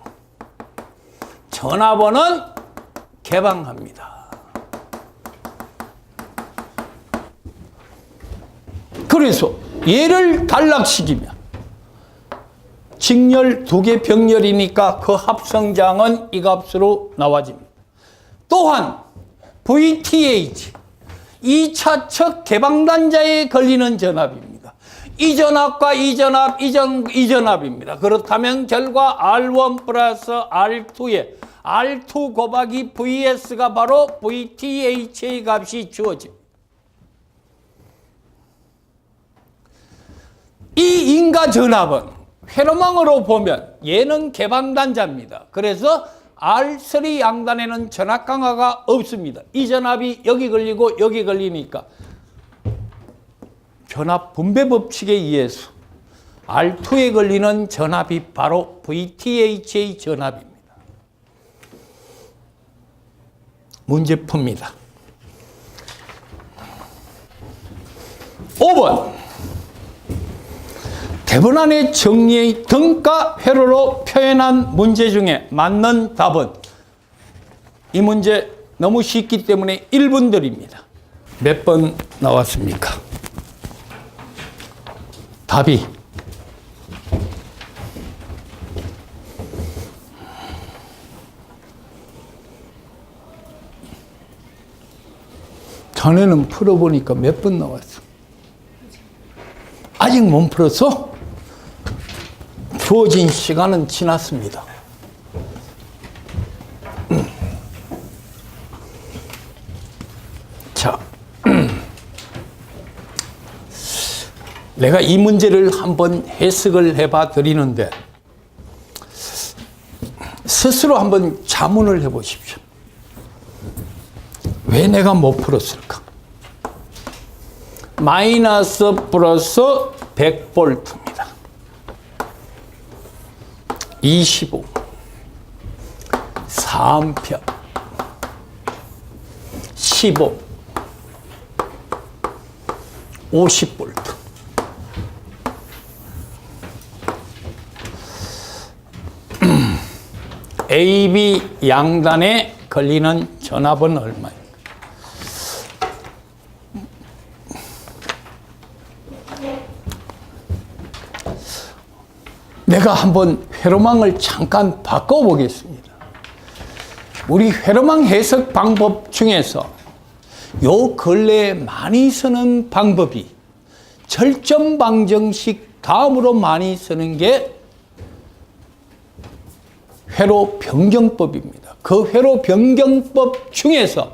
전압원은 개방합니다. 그래서 얘를 탈락시키면 직렬 두 개 병렬이니까 그 합성장은 이 값으로 나와집니다. 또한 VTH 2차 척 개방단자에 걸리는 전압입니다. 이 전압과 이 전압입니다. 그렇다면 결과 R1 플러스 R2에 R2 곱하기 VS가 바로 VTH의 값이 주어집니다. 이 인가 전압은 회로망으로 보면 얘는 개방단자입니다. 그래서 R3 양단에는 전압 강화가 없습니다. 이 전압이 여기 걸리고 여기 걸리니까 전압 분배 법칙에 의해서 R2에 걸리는 전압이 바로 VTH의 전압입니다. 문제 풉니다. 5번 대본안의 정리의 등가 회로로 표현한 문제 중에 맞는 답은 이 문제 너무 쉽기 때문에 1분 드립니다. 몇 번 나왔습니까? 답이 전에는 풀어보니까 몇 번 나왔어? 아직 못 풀었어? 주어진 시간은 지났습니다. 자, 내가 이 문제를 한번 해석을 해봐 드리는데 스스로 한번 자문을 해 보십시오. 왜 내가 못 풀었을까? 마이너스 플러스 100V입니다. 25 4A 15 50V AB 양단에 걸리는 전압은 얼마입니까? 내가 한번 회로망을 잠깐 바꿔보겠습니다. 우리 회로망 해석 방법 중에서 요 근래에 많이 쓰는 방법이 절점 방정식 다음으로 많이 쓰는 게 회로 변경법입니다. 그 회로 변경법 중에서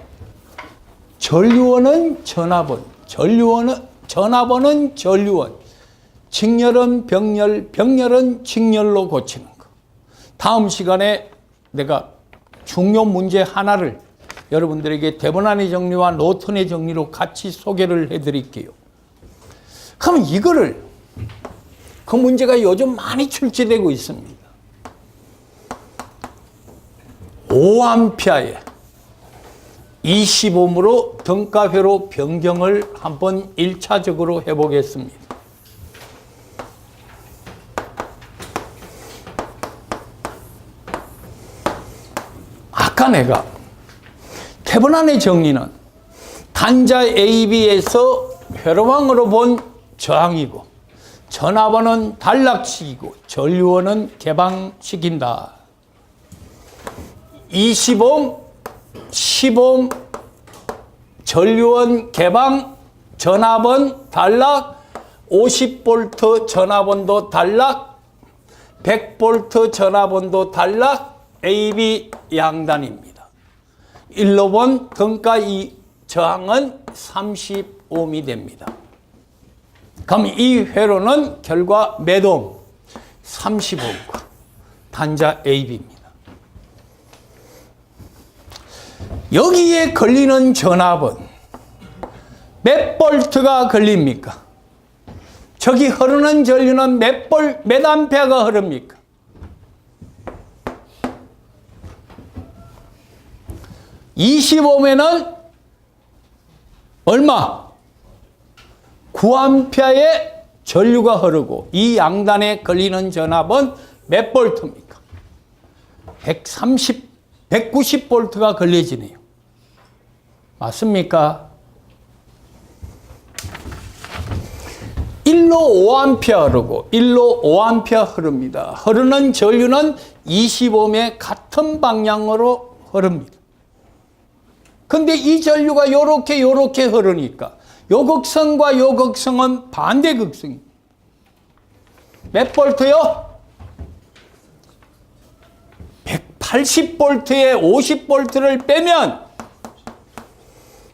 전류원은 전압원, 전압원은 전류원, 직렬은 병렬, 병렬은 직렬로 고치는 거. 다음 시간에 내가 중요 문제 하나를 여러분들에게 데보나의 정리와 노턴의 정리로 같이 소개를 해드릴게요. 그러면 이거를 그 문제가 요즘 많이 출제되고 있습니다. 5A에 20옴으로 등가회로 변경을 한번 1차적으로 해보겠습니다. 아까 내가 태분안의 정리는 단자 AB에서 회로망으로 본 저항이고 전압원은 단락식이고 전류원은 개방시킨다. 20옴, 10옴, 전류원 개방, 전압원 단락, 50V 전압원도 단락, 100V 전압원도 단락, AB 양단입니다. 1로 본 등가 이 저항은 30옴이 됩니다. 그럼 이 회로는 결과 몇 옴? 30옴과 단자 AB입니다. 여기에 걸리는 전압은 몇 볼트가 걸립니까? 저기 흐르는 전류는 몇 암페어가 흐릅니까? (20옴에는) 얼마? 9암페어의 전류가 흐르고 이 양단에 걸리는 전압은 몇 볼트입니까? 190볼트가 걸려지네요. 맞습니까? 1로 5A 흐르고 1로 5A 흐릅니다. 흐르는 전류는 20옴의 같은 방향으로 흐릅니다. 근데 이 전류가 요렇게 흐르니까 요 극성과 요 극성은 반대 극성입니다. 몇 볼트요? 180볼트에 50볼트를 빼면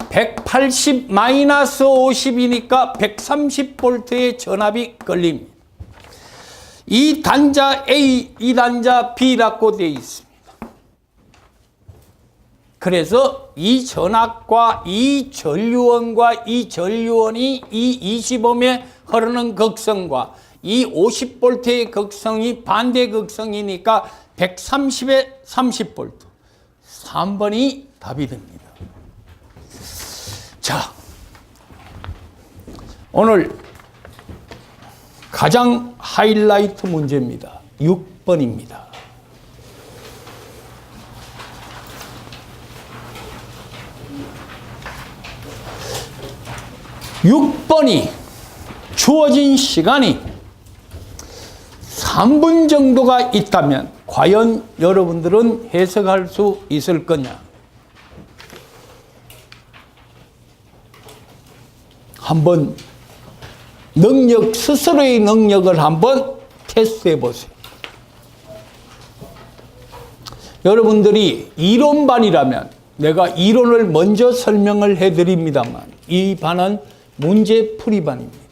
180 마이너스 50이니까 130볼트의 전압이 걸립니다. 이 단자 A, 이 단자 B라고 되어 있습니다. 그래서 이 전압과 이 전류원과 이 전류원이 이 20옴에 흐르는 극성과 이 50볼트의 극성이 반대 극성이니까 130에 30볼트. 3번이 답이 됩니다. 자, 오늘 가장 하이라이트 문제입니다. 6번입니다. 6번이 주어진 시간이 3분 정도가 있다면 과연 여러분들은 해석할 수 있을 거냐? 한번 스스로의 능력을 한번 테스트해 보세요. 여러분들이 이론반이라면 내가 이론을 먼저 설명을 해 드립니다만 이 반은 문제풀이반입니다.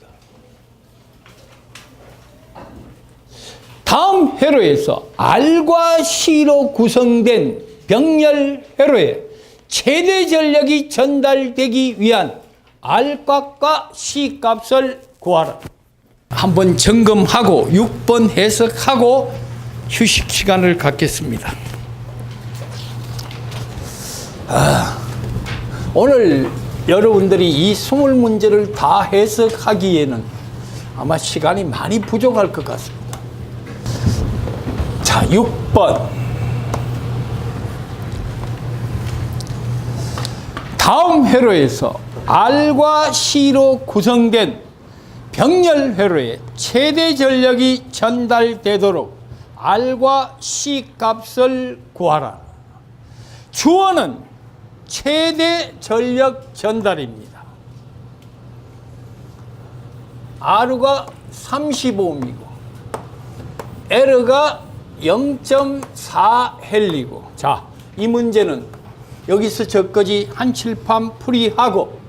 다음 회로에서 R과 C로 구성된 병렬 회로에 최대 전력이 전달되기 위한 R값과 C값을 구하라. 한번 점검하고 6번 해석하고 휴식 시간을 갖겠습니다. 오늘 여러분들이 이 20문제를 다 해석하기에는 아마 시간이 많이 부족할 것 같습니다. 자, 6번. 다음 회로에서 R과 C로 구성된 병렬 회로에 최대 전력이 전달되도록 R과 C 값을 구하라. 주어는 최대 전력 전달입니다. R가 35옴이고 L가 0.4헬리고. 자, 이 문제는 여기서 저까지 한칠판 풀이하고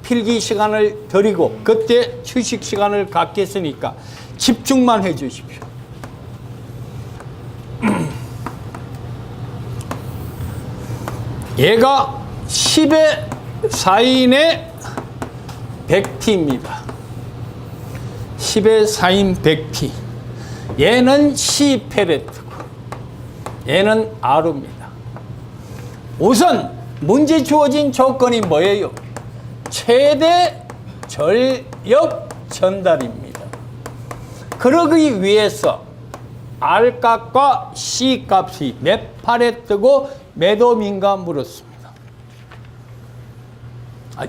필기 시간을 드리고 그때 휴식 시간을 갖겠으니까 집중만 해 주십시오. 얘가 10의 4인의 100T입니다. 10의 4인 100T. 얘는 C페레트고 얘는 R입니다. 우선 문제 주어진 조건이 뭐예요? 최대 전력 전달입니다. 그러기 위해서 R 값과 C 값이 몇 파레트고 몇 옴인가 물었습니다.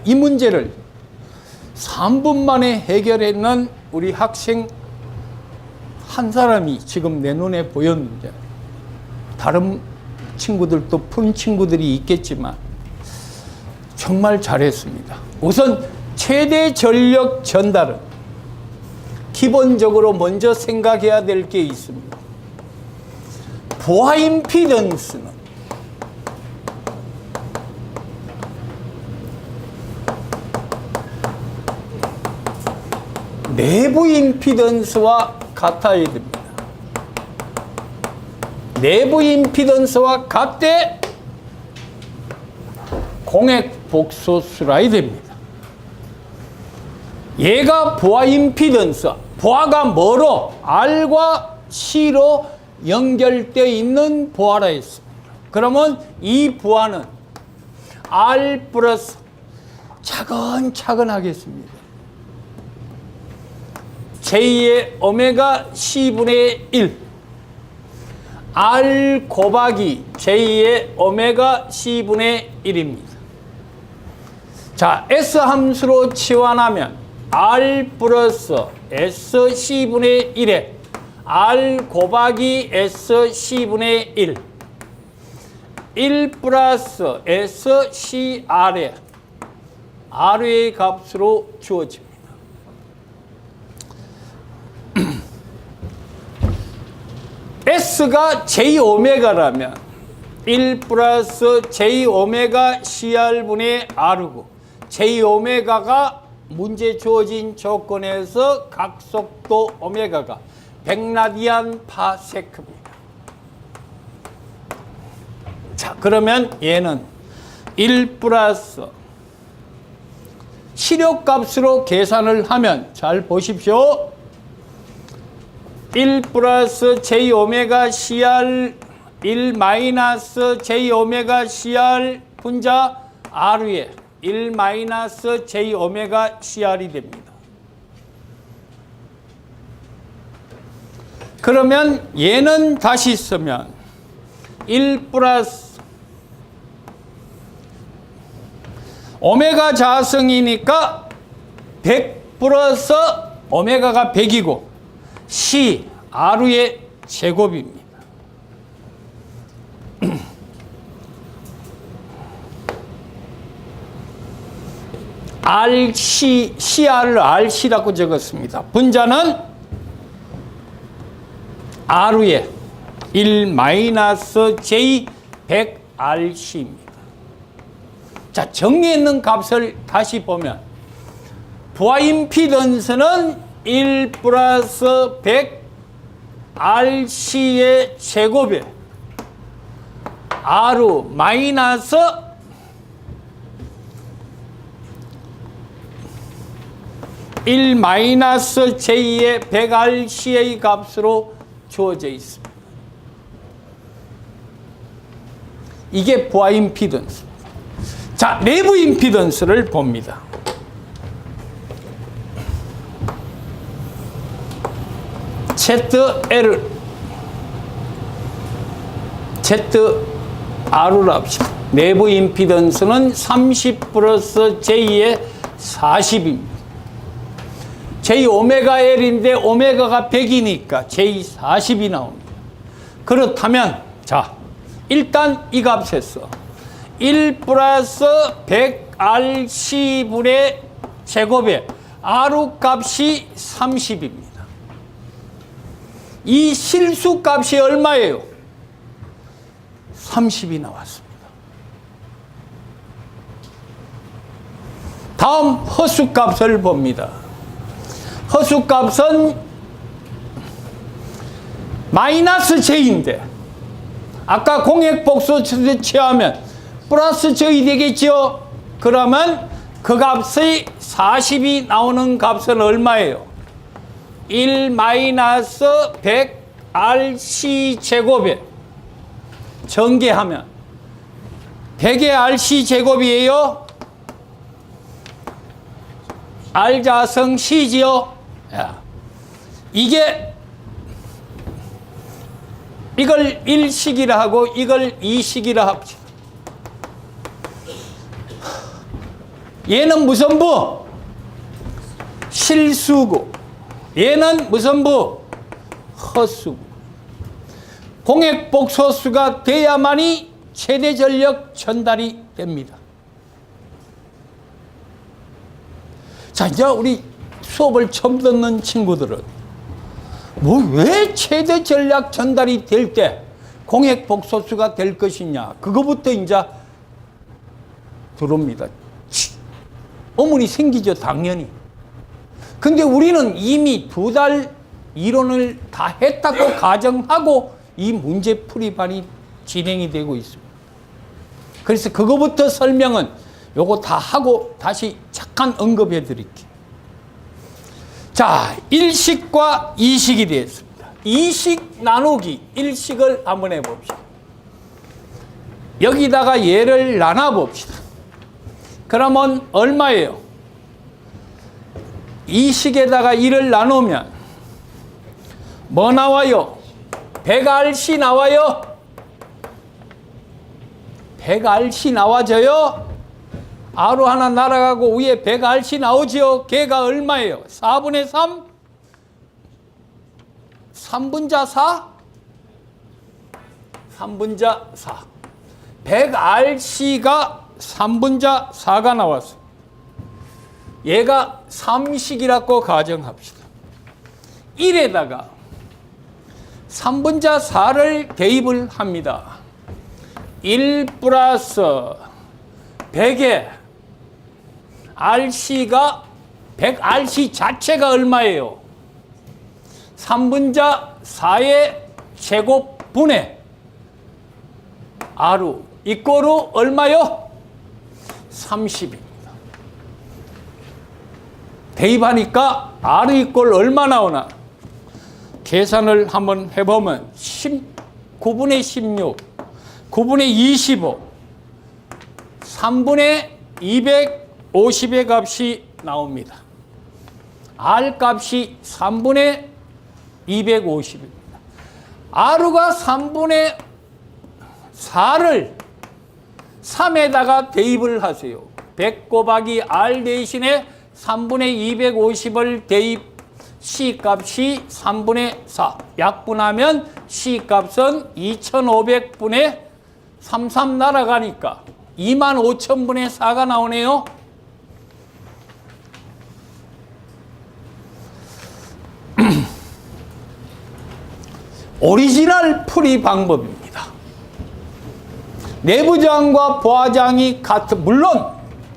이 문제를 3분 만에 해결했는 우리 학생 한 사람이 지금 내 눈에 보였는데 다른 친구들도 푼 친구들이 있겠지만 정말 잘했습니다. 우선 최대 전력 전달은 기본적으로 먼저 생각해야 될 게 있습니다. 부하 임피던스는 내부 임피던스와 같아야 됩니다. 내부 임피던스와 같대 공액 복소수라야 됩니다. 얘가 부하 임피던스, 부하가 뭐로? R과 C로 연결되어 있는 부하라 했습니다. 그러면 이 부하는 R 플러스 차근차근 하겠습니다. J의 오메가 C분의 1 R 곱하기 J의 오메가 C분의 1입니다. 자, S 함수로 치환하면 R 플러스 S C분의 1에 R 곱하기 S C분의 1 1 플러스 S C R에 R의 값으로 주어집니다. S가 J 오메가라면 1 플러스 J 오메가 CR분의 R고 J 오메가가 문제 주어진 조건에서 각속도 오메가가 100라디안 파세크입니다. 자, 그러면 얘는 1 플러스 시력값으로 계산을 하면 잘 보십시오. 1 플러스 J 오메가 CR 1 마이너스 J 오메가 CR 분자 R 위에 1 마이너스 J 오메가 CR이 됩니다. 그러면 얘는 다시 쓰면 1 플러스 오메가 자성이니까 100 플러스 오메가가 100이고 C, R의 제곱입니다. RC, CR을 RC라고 적었습니다. 분자는 R의 1 마이너스 J 100RC입니다. 자, 정리했는 값을 다시 보면 부하 임피던스는 1 플러스 100 RC의 제곱에 R 마이너스 1 마이너스 J의 100RC의 값으로 주어져 있습니다. 이게 부하 임피던스. 자, 내부 임피던스를 봅니다. ZL, ZR로 합시다. 내부 임피던스는 30 플러스 J의 40입니다. J 오메가 L인데 오메가가 100이니까 J 40이 나옵니다. 그렇다면 자, 일단 이 값에서 1 플러스 100Rc분의 제곱에 R 값이 30입니다. 이 실수 값이 얼마예요? 30이 나왔습니다. 다음 허수 값을 봅니다. 허수 값은 마이너스 J인데 아까 공액복수 취하면 플러스 J 되겠죠? 그러면 그 값의 40이 나오는 값은 얼마예요? 1 마이너스 100RC 제곱에 전개하면 100의 RC 제곱이에요. R자성 C지요. 이게 이걸 1식이라 하고 이걸 2식이라 합시다. 얘는 무슨 부? 실수고 얘는 무슨 부? 허수고. 공액복소수가 돼야만이 최대 전력 전달이 됩니다. 자, 이제 우리 수업을 처음 듣는 친구들은 왜 최대 전력 전달이 될 때 공액복소수가 될 것이냐, 그거부터 이제 들어옵니다. 어머니 생기죠, 당연히. 근데 우리는 이미 2달 이론을 다 했다고 가정하고 이 문제풀이반이 진행이 되고 있습니다. 그래서 그거부터 설명은 요거 다 하고 다시 잠깐 언급해 드릴게요. 자, 1식과 2식이 되었습니다. 2식 나누기 1식을 한번 해봅시다. 여기다가 얘를 나눠봅시다. 그러면 얼마예요? 2식에다가 1을 나누면 뭐 나와요? 100Rc 나와요? 100Rc 나와져요? R 하나 날아가고 위에 100Rc 나오죠? 걔가 얼마예요? 4분의 3? 3분자 4? 3분자 4. 100Rc가 3분자 4가 나왔어요. 얘가 3식이라고 가정합시다. 1에다가 3분자 4를 대입을 합니다. 1 플러스 100에 RC가 100RC 자체가 얼마예요? 3분자 4의 제곱분의 R 이꼬르 얼마요? 30입니다. 대입하니까 R 이꼴 얼마 나오나? 계산을 한번 해보면 9분의 16, 9분의 25, 3분의 250의 값이 나옵니다. R 값이 3분의 250입니다. R가 3분의 4를 3에다가 대입을 하세요. 100 곱하기 R 대신에 3분의 250을 대입, C 값이 3분의 4. 약분하면 C 값은 2500분의 33 날아가니까 25000분의 4가 나오네요. 오리지널 풀이 방법입니다. 내부장과 부하장이 같은, 물론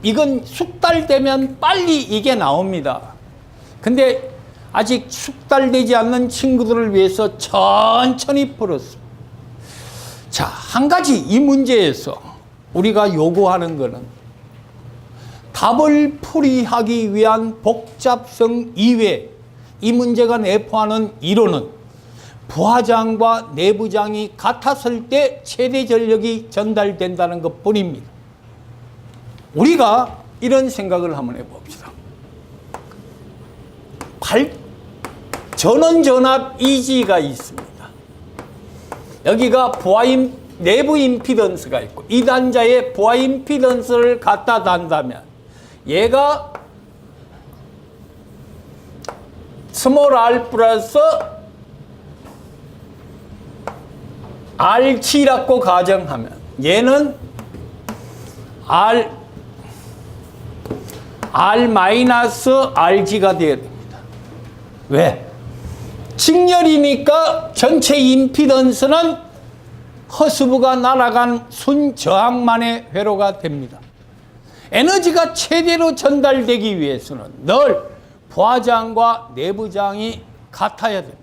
이건 숙달되면 빨리 이게 나옵니다. 근데 아직 숙달되지 않는 친구들을 위해서 천천히 풀었습니다. 자, 한 가지 이 문제에서 우리가 요구하는 것은 답을 풀이하기 위한 복잡성 이외에 이 문제가 내포하는 이론은 부하장과 내부장이 같았을 때 최대 전력이 전달된다는 것 뿐입니다. 우리가 이런 생각을 한번 해봅시다. 전원전압 EG가 있습니다. 여기가 내부 임피던스가 있고 이 단자에 부하 임피던스를 갖다 단다면 얘가 스몰 r 플러스 RG라고 가정하면 얘는 R-RG가 되어야 됩니다. 왜? 직렬이니까 전체 임피던스는 허스브가 날아간 순저항만의 회로가 됩니다. 에너지가 최대로 전달되기 위해서는 늘 부하저항과 내부저항이 같아야 됩니다.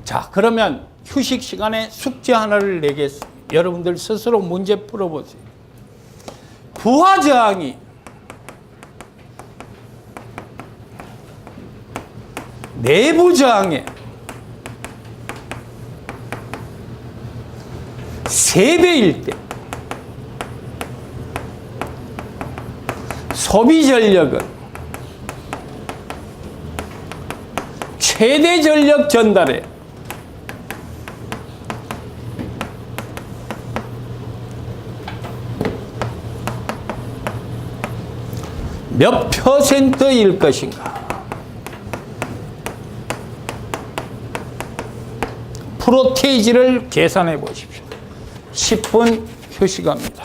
자, 그러면 휴식 시간에 숙제 하나를 내겠습니다. 여러분들 스스로 문제 풀어보세요. 부하저항이 내부저항의 3배일 때 소비전력은 최대 전력 전달에 몇 %일 것인가? 프로테이지를 계산해 보십시오. 10분 휴식합니다.